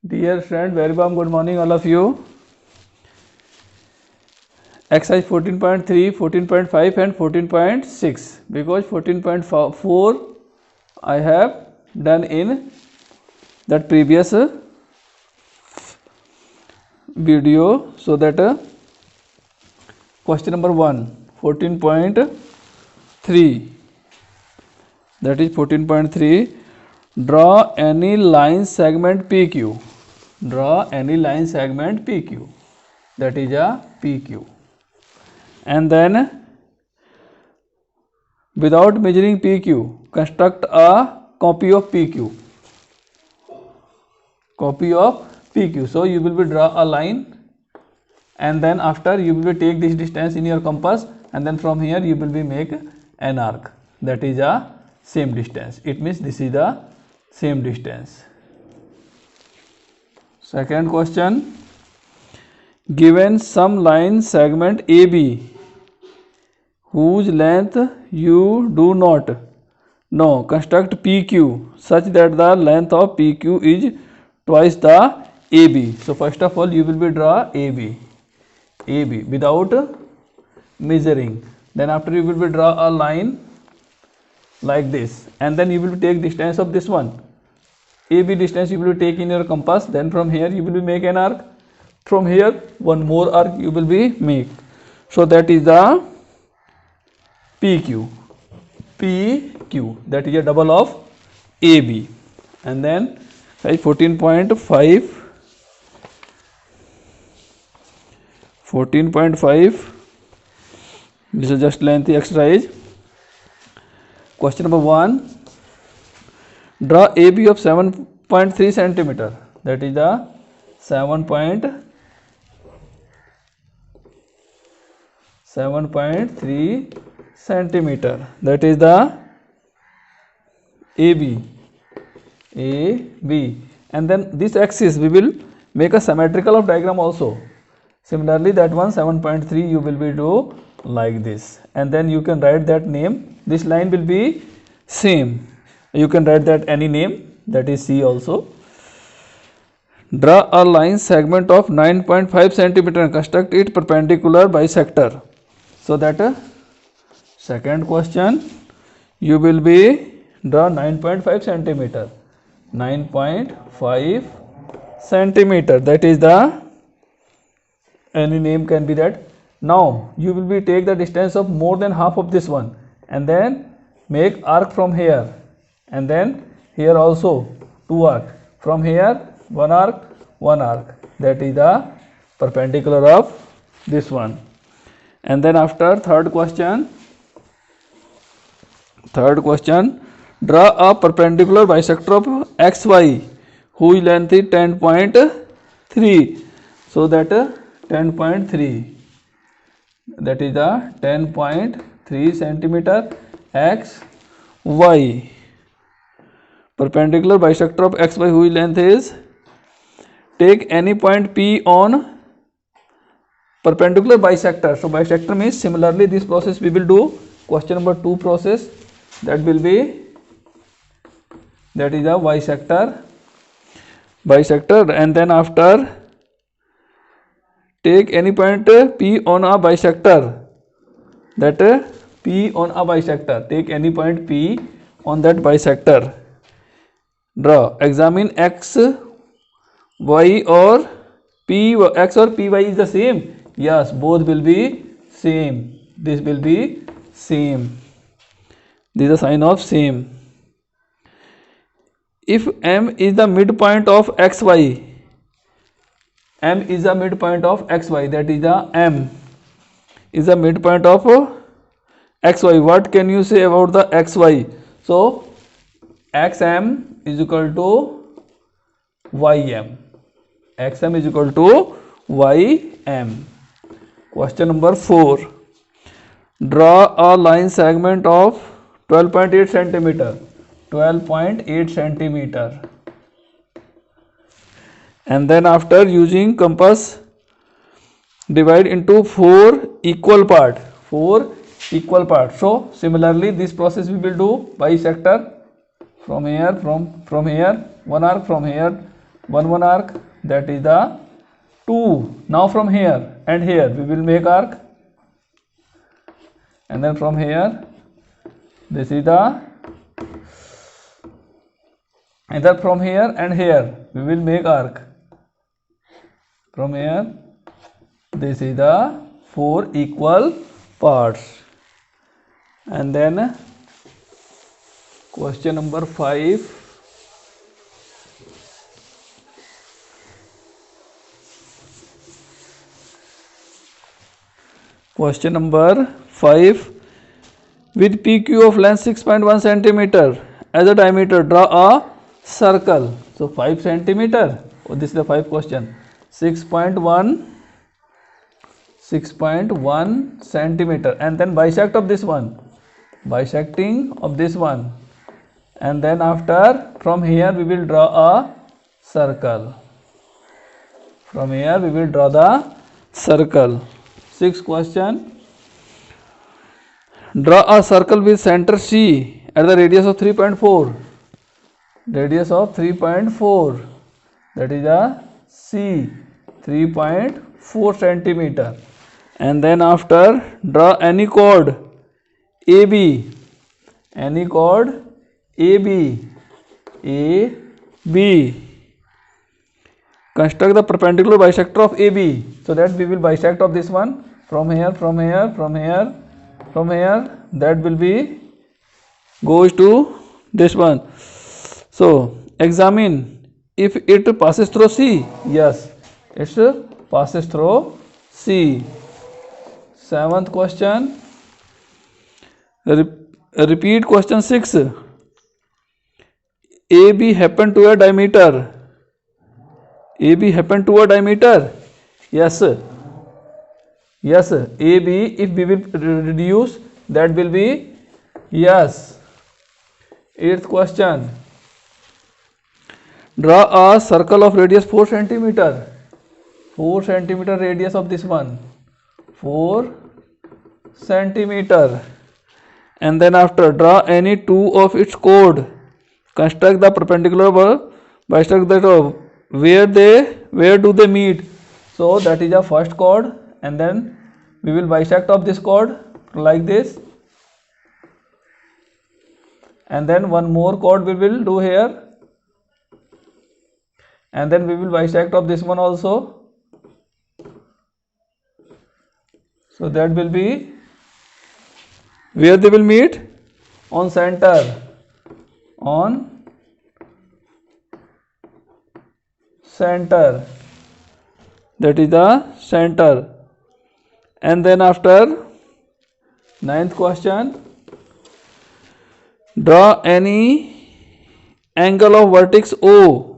Dear friend, very warm good morning all of you. Exercise 14.3, 14.5 and 14.6, because 14.4 I have done in that previous video. So that question number 1, 14.3, that is 14.3, draw any line segment PQ. Draw any line segment PQ, that is a PQ. And then without measuring PQ, construct a copy of PQ. Copy of PQ. So you will be draw a line, and then after you will be take this distance in your compass, and then from here you will be make an arc, that is a same distance. It means this is the same distance. Second question, given some line segment AB whose length you do not know, construct PQ such that the length of PQ is twice the AB. So first of all you will be draw AB without measuring. Then after you will be draw a line like this, and then you will take distance of this one. AB distance you will take in your compass. Then from here you will be make an arc. From here one more arc you will be make. So that is the PQ, that is a double of AB. And then 14.5, this is just lengthy exercise. Question number 1, draw AB of 7.3 centimeter, that is the 7.3 centimeter, that is the AB. And then this axis we will make a symmetrical of diagram also. Similarly that one 7.3 you will be do like this, and then you can write that name. This line will be same, you can write that any name, that is C also. Draw a line segment of 9.5 centimeter and construct it perpendicular bisector. So that second question, you will be draw 9.5 centimeter, 9.5 centimeter, that is the any name can be that. Now you will be take the distance of more than half of this one, and then make arc from here, and then here also 2 arc, from here 1 arc, that is the perpendicular of this one. And then after third question, draw a perpendicular bisector of XY whose length is 10.3. So that 10.3, that is the 10.3 centimeter XY. Perpendicular bisector of XY whose length is, take any point P on perpendicular bisector. So bisector means similarly this process we will do. Question number 2 process, that will be, that is a bisector. And then after take any point P on a bisector, that P on a bisector, take any point P on that bisector. Draw, examine X, Y or P, X or Py is the same. Yes, both will be same. This will be same. This is a sign of same. If M is the midpoint of XY, M is the midpoint of XY, that is the M is the midpoint of XY. What can you say about the XY? So XM is equal to YM. XM is equal to YM. Question number 4, draw a line segment of 12.8 centimeter, 12.8 centimeter. And then after using compass, divide into 4 equal part. So similarly this process we will do bisector. From here 1 arc, from here one arc, that is the 2. Now from here and here we will make arc, and then from here this is the, either from here and here we will make arc. From here this is the 4 equal parts. And then question number 5. Question number 5. With PQ of length 6.1 centimeter as a diameter, draw a circle. So 5 centimeter. Oh, this is the 5 question. 6.1 centimeter, and then bisect of this one. Bisecting of this one, and then after from here we will draw a circle. From here we will draw the circle. 6th question. Draw a circle with center C at the radius of 3.4. Radius of 3.4, that is a C, 3.4 centimeter. And then after draw any chord AB. Any chord AB. AB. Construct the perpendicular bisector of AB. So that we will bisect of this one. From here, from here, from here, from here. That will be goes to this one. So examine if it passes through C. Yes, it passes through C. 7th question. Repeat question 6. AB happen to a diameter. AB happen to a diameter. Yes. Yes. AB, if we will reduce, that will be yes. 8th question. Draw a circle of radius 4 centimeter. 4 centimeter radius of this one. 4 centimeter. And then after draw any two of its chord. Construct the perpendicular bisect that where do they meet. So that is the first chord, and then we will bisect of this chord like this, and then one more chord we will do here, and then we will bisect of this one also. So that will be where they will meet, on center, on center, that is the center. And then after 9th question, draw any angle of vertex O.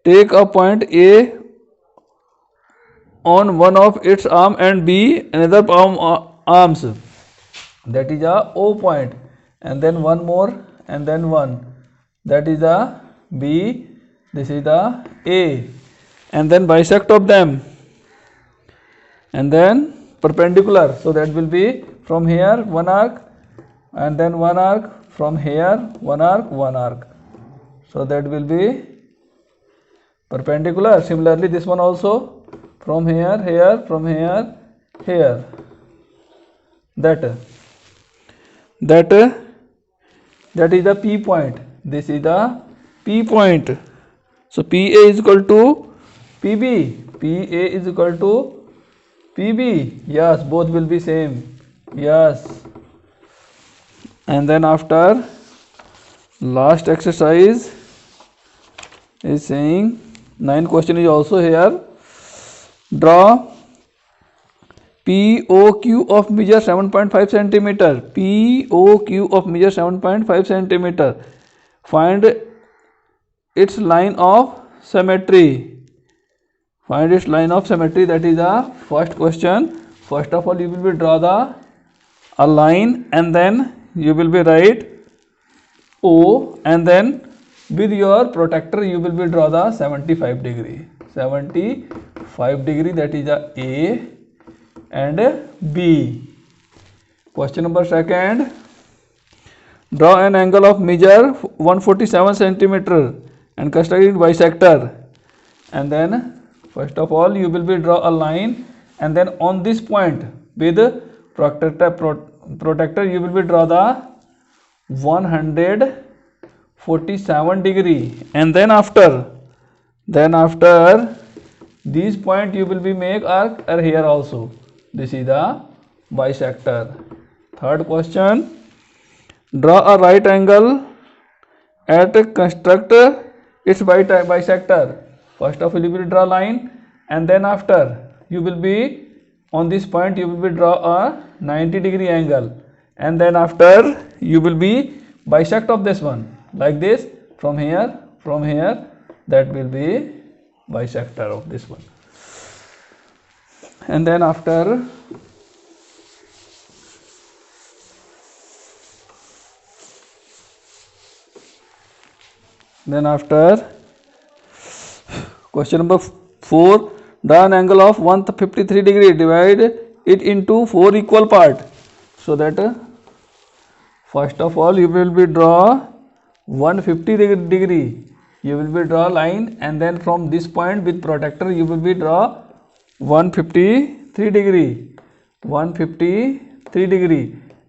Take a point A on one of its arm and B another arms. That is a O point, and then one more, and then one, that is the B, this is the A, and then bisect of them, and then perpendicular. So that will be from here one arc, and then one arc, from here one arc, one arc. So that will be perpendicular. Similarly this one also, from here, here, from here, here. That is the P point. This is the P point. So PA is equal to PB. PA is equal to PB. Yes, both will be same. Yes. And then after last exercise is saying 9th question is also here. Draw POQ of measure 7.5 centimeter. POQ of measure 7.5 centimeter. Find its line of symmetry. Find its line of symmetry. That is the first question. First of all, you will be draw a line, and then you will be write O, and then with your protractor you will be draw the 75 degree. 75 degree, that is the A and B. Question number 2. Draw an angle of measure 147 centimeter and construct bisector. And then first of all you will be draw a line, and then on this point with protector you will be draw the 147 degree, and then after this point you will be make arc here also. This is the bisector. Third question, draw a right angle at construct its bisector. First of all you will draw line, and then after you will be on this point you will be draw a 90 degree angle, and then after you will be bisect of this one like this from here, that will be bisector of this one. And then after question number 4, draw an angle of 153 degree, divide it into 4 equal part. So that first of all you will be draw 150 degree, you will be draw line, and then from this point with protector you will be draw 153 degree,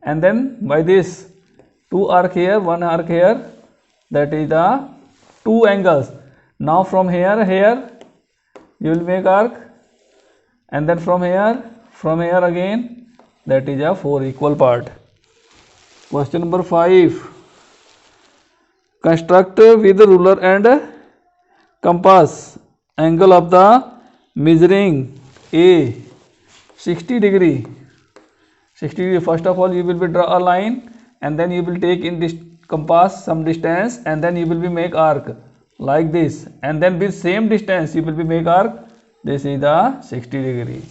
and then by this 2 arc here, 1 arc here, that is the 2 angles. Now from here you will make arc, and then from here again, that is a 4 equal part. Question number 5, construct with ruler and compass angle of the measuring A 60 degree. First of all you will be draw a line, and then you will take in this compass some distance, and then you will be make arc like this, and then with same distance you will be make arc. This is the 60 degree.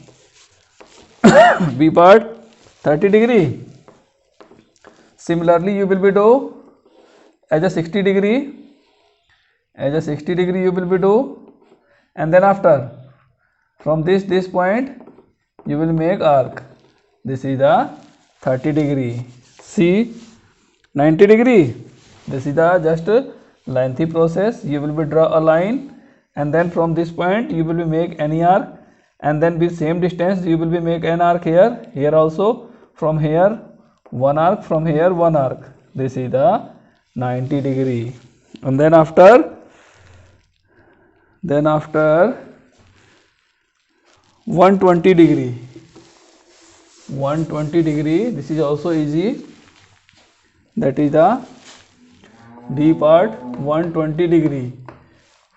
B part 30 degree. Similarly you will be do as a 60 degree you will be do, and then after from this point you will make arc. This is the 30 degree. C 90 degree. This is the just lengthy process. You will be draw a line, and then from this point you will be make any arc, and then with same distance you will be make an arc here also, from here 1 arc, from here 1 arc. This is the 90 degree. And then after 120 degree. This is also easy. That is the D part 120 degree.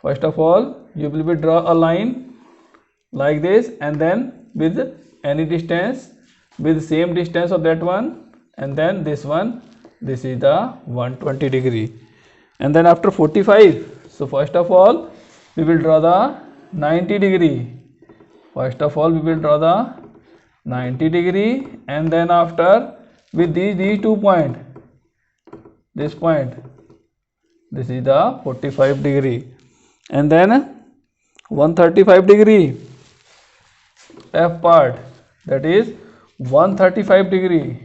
First of all you will be draw a line like this, and then with any distance, with same distance of that one, and then this one. This is the 120 degree. And then after 45, so first of all we will draw the 90 degree. And then after with these 2 point, this point, this is the 45 degree. And then 135 degree F part, that is 135 degree.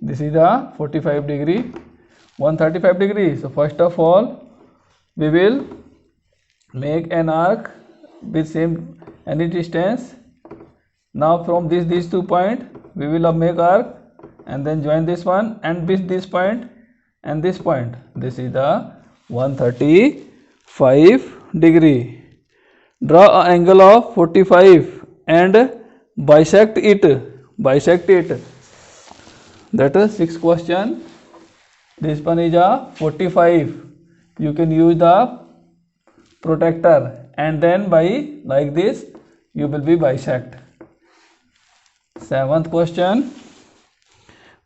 This is the 45 degree, 135 degree. So first of all we will make an arc with same any distance. Now from these 2 point we will make arc, and then join this one, and with this point and this point. This is the 135 degree. Draw an angle of 45 and bisect it. That is 6th question. This one is a 45. You can use the protector, and then by like this you will be bisect. 7th question,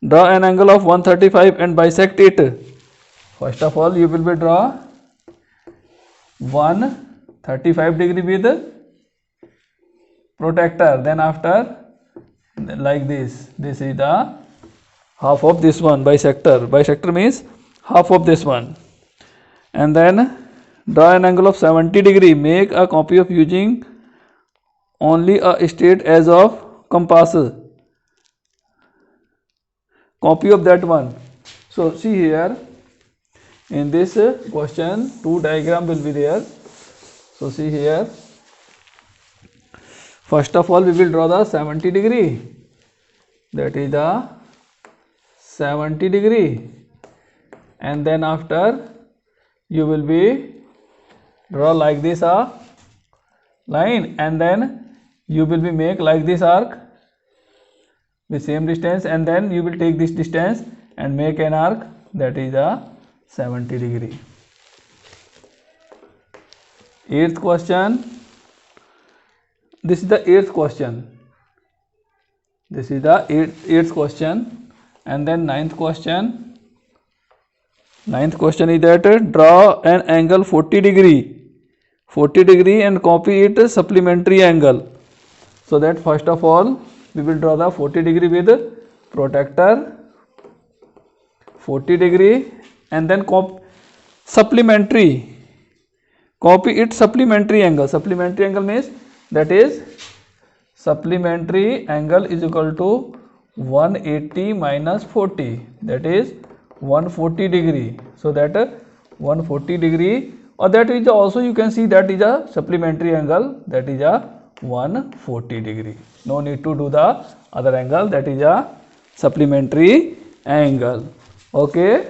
draw an angle of 135 and bisect it. First of all you will be draw 135 degree with protector, then after like this. This is the half of this one, bisector means half of this one. And then draw an angle of 70 degree. Make a copy of using only a straight edge of compass. Copy of that one. So see here, In this question, two diagram will be there. So see here. First of all, we will draw the 70 degree. That is the 70 degree. And then after, you will be draw like this a line, and then you will be make like this arc with same distance, and then you will take this distance and make an arc that is a 70 degree. Eighth question. This is the eighth question. This is the eighth question. And then ninth question. Ninth question is that draw an angle 40 degree and copy it supplementary angle. So that first of all we will draw the 40 degree with protractor, 40 degree, and then copy it supplementary angle. Supplementary angle means that is supplementary angle is equal to 180 minus 40, that is 140 degree. So that 140 degree, or that is also you can see that is a supplementary angle, that is a 140 degree. No need to do the other angle, that is a supplementary angle. Okay.